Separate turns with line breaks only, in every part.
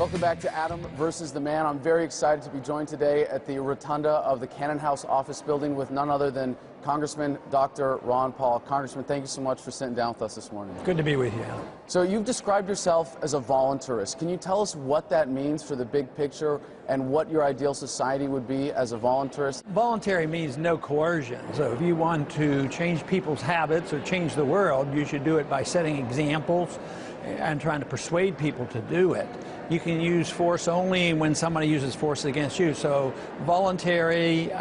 Welcome back to Adam versus the Man. I'm very excited to be joined today at the rotunda of the Cannon House office building with none other than Congressman Dr. Ron Paul. Congressman, thank you so much for sitting down with us this morning.
Good to be with you, Adam.
So you've described yourself as a voluntarist. Can you tell us what that means for the big picture and what your ideal society would be as a voluntarist?
Voluntary means no coercion. So if you want to change people's habits or change the world, you should do it by setting examples and trying to persuade people to do it. You can use force only when somebody uses force against you. So voluntary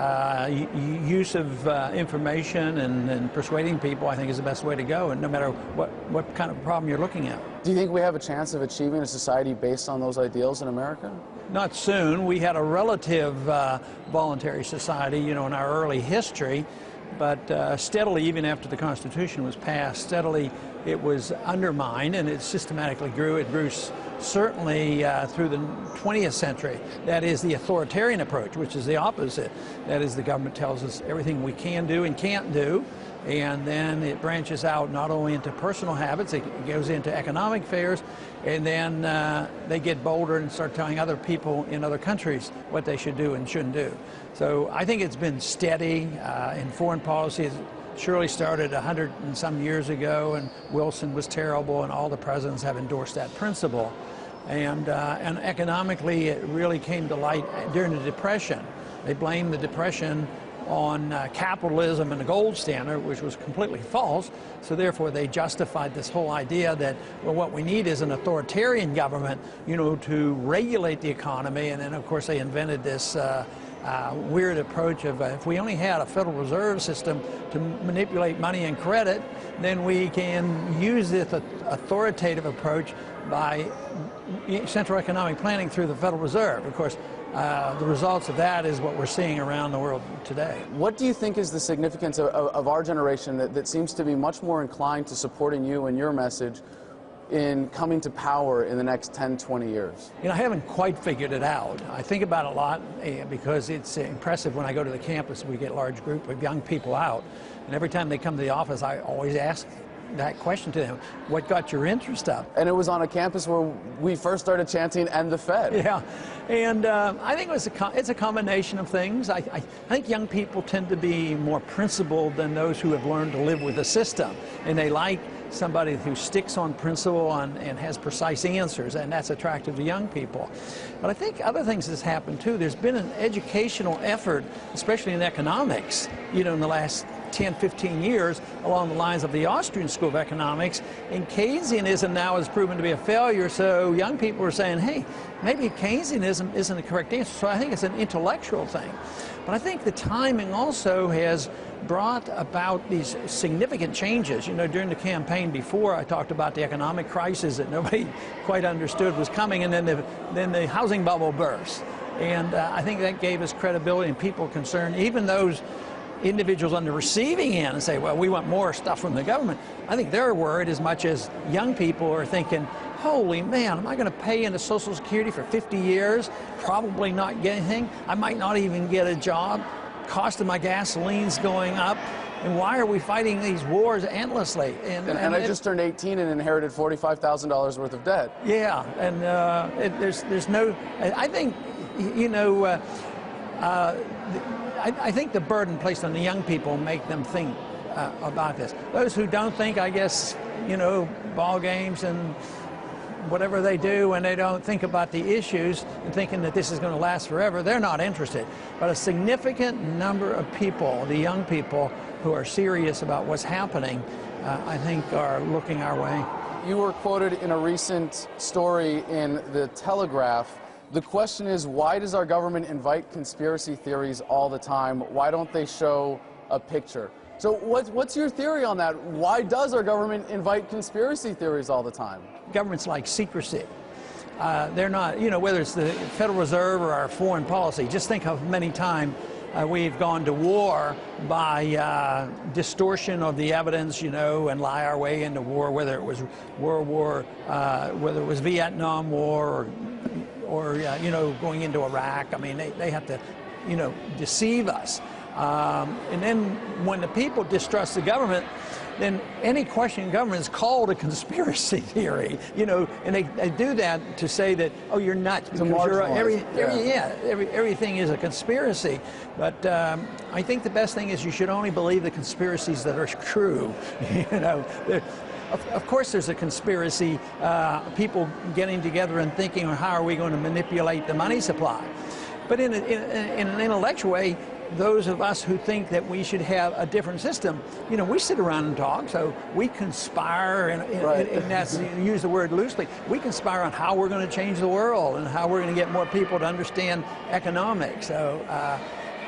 use of information and persuading people, I think, is the best way to go, and no matter what kind of problem you're looking at.
Do you think we have a chance of achieving a society based on those ideals in America?
Not soon. We had a relative voluntary society, you know, in our early history, but steadily, even after the Constitution was passed, steadily it was undermined, and it systematically grew. It grew certainly through the 20th century. That is the authoritarian approach, which is the opposite. That is, the government tells us everything we can do and can't do, and then it branches out not only into personal habits, it goes into economic affairs, and then they get bolder and start telling other people in other countries what they should do and shouldn't do. So I think it's been steady in foreign policy. It surely started 100 and some years ago, and Wilson was terrible, and all the presidents have endorsed that principle. And economically, it really came to light during the Depression. They blamed the Depression on capitalism and the gold standard, which was completely false. So therefore, they justified this whole idea that, well, what we need is an authoritarian government, you know, to regulate the economy. And then, of course, they invented this weird approach of if we only had a Federal Reserve System to manipulate money and credit, then we can use this authoritative approach by central economic planning through the Federal Reserve. Of course, the results of that is what we're seeing around the world today.
What do you think is the significance of our generation that seems to be much more inclined to supporting you and your message in coming to power in the next 10, 20 years?
You know, I haven't quite figured it out. I think about it a lot because it's impressive when I go to the campus. We get a large group of young people out, and every time they come to the office, I always ask that question to them: what got your interest up?
And it was on a campus where we first started chanting "End the Fed."
Yeah, and I think it's a combination of things. I think young people tend to be more principled than those who have learned to live with the system, and they like somebody who sticks on principle and has precise answers, and that's attractive to young people. But I think other things has happened too. There's been an educational effort, especially in economics, you know, in the last 10, 15 years, along the lines of the Austrian School of Economics, and Keynesianism now has proven to be a failure, so young people are saying, hey, maybe Keynesianism isn't the correct answer. So I think it's an intellectual thing. But I think the timing also has brought about these significant changes. You know, during the campaign before, I talked about the economic crisis that nobody quite understood was coming, and then the housing bubble burst. And I think that gave us credibility, and people concerned, even those individuals on the receiving end, and say, well, we want more stuff from the government. I think they're worried as much as young people are thinking, holy man, am I going to pay into Social Security for 50 years, probably not get anything? I might not even get a job. Cost of my gasoline's going up. And why are we fighting these wars endlessly? And
I just turned 18 and inherited $45,000 worth of debt.
Yeah, and there's no, I think, you know, I think the burden placed on the young people make them think about this. Those who don't think, I guess, you know, ball games and whatever they do, and they don't think about the issues and thinking that this is going to last forever, they're not interested. But a significant number of people, the young people who are serious about what's happening, I think are looking our way.
You were quoted in a recent story in The Telegraph. The question is, why does our government invite conspiracy theories all the time? Why don't they show a picture? So what's your theory on that? Why does our government invite conspiracy theories all the time?
Governments like secrecy. They're not, you know, whether it's the Federal Reserve or our foreign policy, just think of many times we've gone to war by distortion of the evidence, you know, and lie our way into war, whether it was World War, whether it was Vietnam War, or you know, going into Iraq. I mean, they have to, you know, deceive us. And then when the people distrust the government, then any question in government is called a conspiracy theory, you know, and they do that to say that, oh, you're nuts, because everything is a conspiracy. But I think the best thing is you should only believe the conspiracies that are true. You know, of course there's a conspiracy, people getting together and thinking, well, how are we going to manipulate the money supply? But in an intellectual way, those of us who think that we should have a different system, you know, we sit around and talk, so we conspire, and that's, you use the word loosely, we conspire on how we're going to change the world and how we're going to get more people to understand economics. So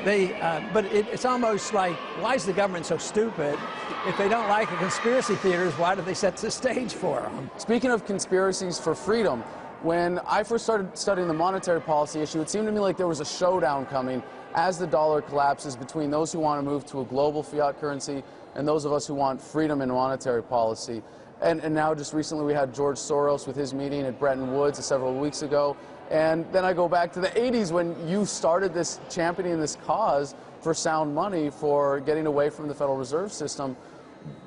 but it's almost like, why is the government so stupid? If they don't like the conspiracy theaters, why do they set the stage for them?
Speaking of conspiracies for freedom, when I first started studying the monetary policy issue, it seemed to me like there was a showdown coming as the dollar collapses between those who want to move to a global fiat currency and those of us who want freedom in monetary policy. And now just recently we had George Soros with his meeting at Bretton Woods several weeks ago. And then I go back to the 80s when you started this championing this cause for sound money, for getting away from the Federal Reserve System.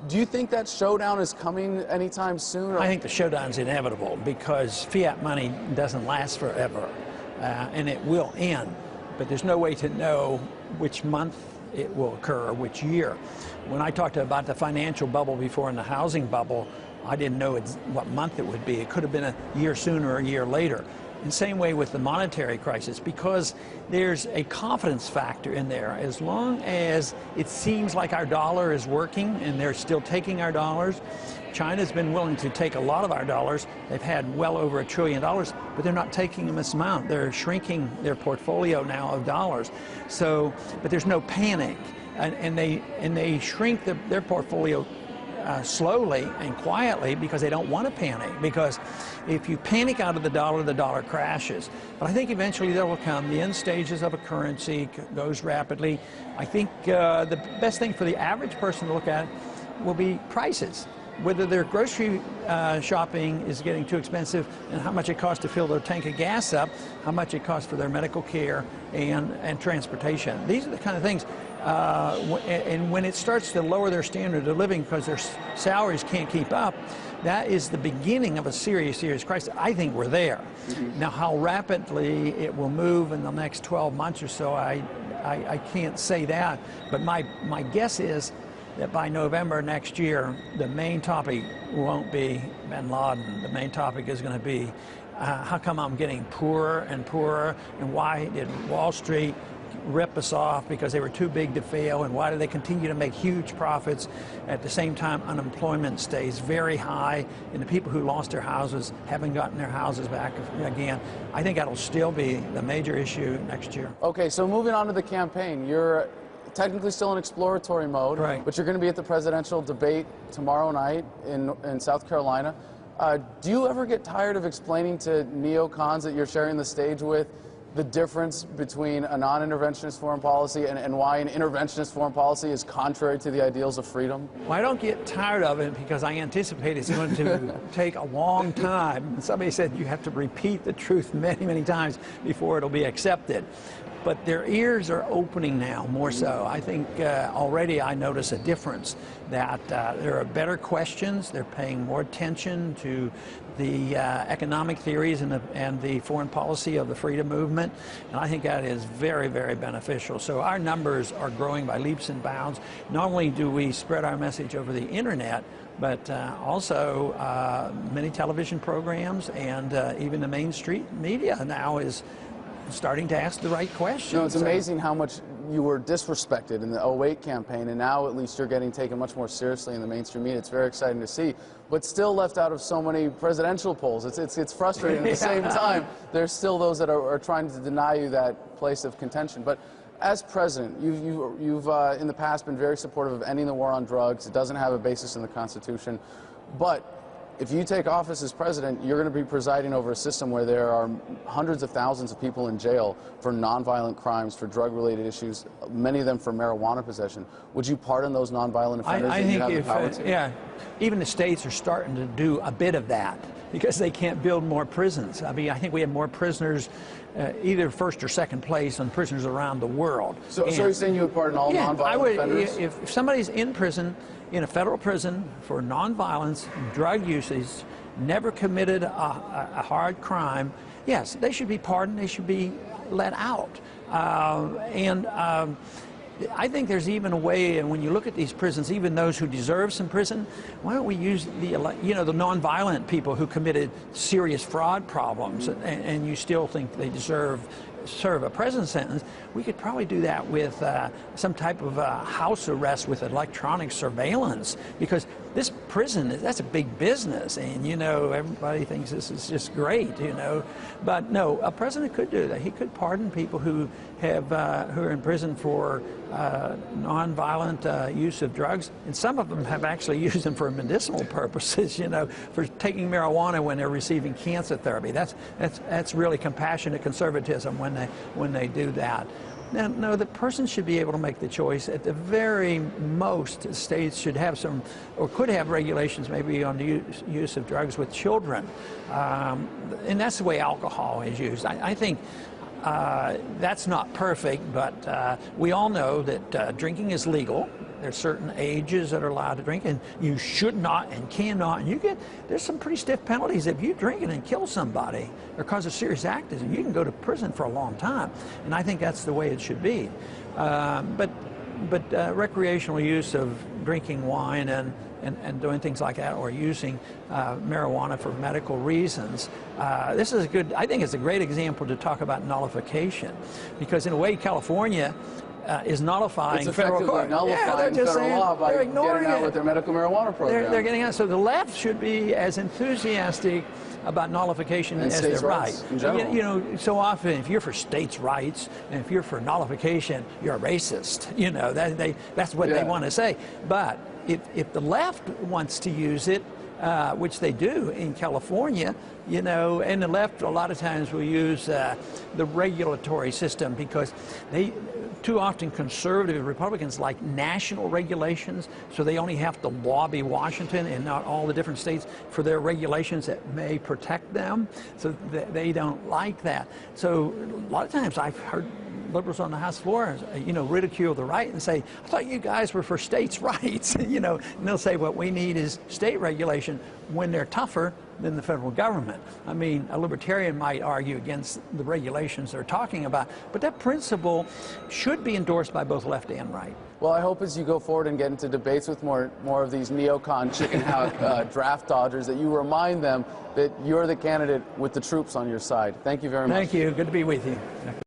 Do you think that showdown is coming anytime soon? Or?
I think the showdown's inevitable because fiat money doesn't last forever, and it will end. But there's no way to know which month it will occur, or which year. When I talked about the financial bubble before and the housing bubble, I didn't know what month it would be. It could have been a year sooner or a year later. In the same way with the monetary crisis, because there's a confidence factor in there. As long as it seems like our dollar is working and they're still taking our dollars, China's been willing to take a lot of our dollars. They've had well over $1 trillion, but they're not taking them this amount. They're shrinking their portfolio now of dollars. So, but there's no panic, and they shrink their portfolio slowly and quietly because they don't want to panic. Because if you panic out of the dollar crashes. But I think eventually there will come. The end stages of a currency goes rapidly. I think the best thing for the average person to look at will be prices. Whether their grocery shopping is getting too expensive and how much it costs to fill their tank of gas up, how much it costs for their medical care and transportation. These are the kind of things. And when it starts to lower their standard of living because their salaries can't keep up, that is the beginning of a serious crisis. I think we're there. Mm-hmm. Now, how rapidly it will move in the next 12 months or so, I can't say that. But my guess is that by November next year, the main topic won't be bin Laden. The main topic is going to be how come I'm getting poorer and poorer, and why did Wall Street rip us off because they were too big to fail, and why do they continue to make huge profits at the same time unemployment stays very high and the people who lost their houses haven't gotten their houses back again. I think that'll still be the major issue next year.
Okay, so moving on to the campaign, you're technically still in exploratory mode,
right,
but you're going to be at the presidential debate tomorrow night in South Carolina. Do you ever get tired of explaining to neocons that you're sharing the stage with the difference between a non-interventionist foreign policy and why an interventionist foreign policy is contrary to the ideals of freedom?
Well, I don't get tired of it because I anticipate it's going to take a long time. Somebody said you have to repeat the truth many, many times before it'll be accepted. But their ears are opening now, more so. I think already I notice a difference, that there are better questions. They're paying more attention to the economic theories and the foreign policy of the freedom movement. And I think that is very, very beneficial. So our numbers are growing by leaps and bounds. Not only do we spread our message over the internet, but also many television programs and even the mainstream media now is starting to ask the right questions.
You know, it's amazing how much you were disrespected in the 08 campaign, and now at least you're getting taken much more seriously in the mainstream media. It's very exciting to see, but still left out of so many presidential polls. It's frustrating. At the same time, there's still those that are trying to deny you that place of contention. But as president, you've in the past been very supportive of ending the war on drugs. It doesn't have a basis in the Constitution, but if you take office as president, you're going to be presiding over a system where there are hundreds of thousands of people in jail for nonviolent crimes, for drug-related issues, many of them for marijuana possession. Would you pardon those nonviolent offenders?
I think if, yeah, even the states are starting to do a bit of that. because they can't build more prisons. I mean, I think we have more prisoners, either first or second place on prisoners around the world.
So you're saying you would pardon all nonviolent offenders?
If somebody's in prison, in a federal prison for nonviolence, drug usage, never committed a hard crime, yes, they should be pardoned, they should be let out. I think there's even a way, and when you look at these prisons, even those who deserve some prison, why don't we use the nonviolent people who committed serious fraud problems, and you still think they serve a prison sentence? We could probably do that with some type of house arrest with electronic surveillance, because this prison, that's a big business, and everybody thinks this is just great, but no, a president could do that. He could pardon people who are in prison for nonviolent use of drugs, and some of them have actually used them for medicinal purposes, for taking marijuana when they're receiving cancer therapy. That's really compassionate conservatism when they do that. Now, no, the person should be able to make the choice. At the very most, states should have some, or could have regulations maybe on the use of drugs with children. And that's the way alcohol is used. I think that's not perfect, but we all know that drinking is legal. There's certain ages that are allowed to drink, and you should not and cannot. And there's some pretty stiff penalties if you drink it and kill somebody or cause a serious accident. You can go to prison for a long time, and I think that's the way it should be. But recreational use of drinking wine and doing things like that, or using marijuana for medical reasons. This is I think it's a great example to talk about nullification, because in a way California is nullifying federal court.
Nullifying federal law by getting out with their medical marijuana program.
They're getting out. So the left should be as enthusiastic about nullification as their right.
In general.
So often if you're for states' rights and if you're for nullification, you're a racist. That's what they want to say. But if the left wants to use it, which they do in California, and the left a lot of times will use the regulatory system, because too often conservative Republicans like national regulations, so they only have to lobby Washington and not all the different states for their regulations that may protect them, so they don't like that. So a lot of times I've heard liberals on the House floor, ridicule the right and say, I thought you guys were for states' rights, and they'll say what we need is state regulation when they're tougher than the federal government. I mean, a libertarian might argue against the regulations they're talking about, but that principle should be endorsed by both left and right.
Well, I hope as you go forward and get into debates with more of these neocon chicken house draft dodgers, that you remind them that you're the candidate with the troops on your side. Thank you very much.
Thank you. Good to be with you.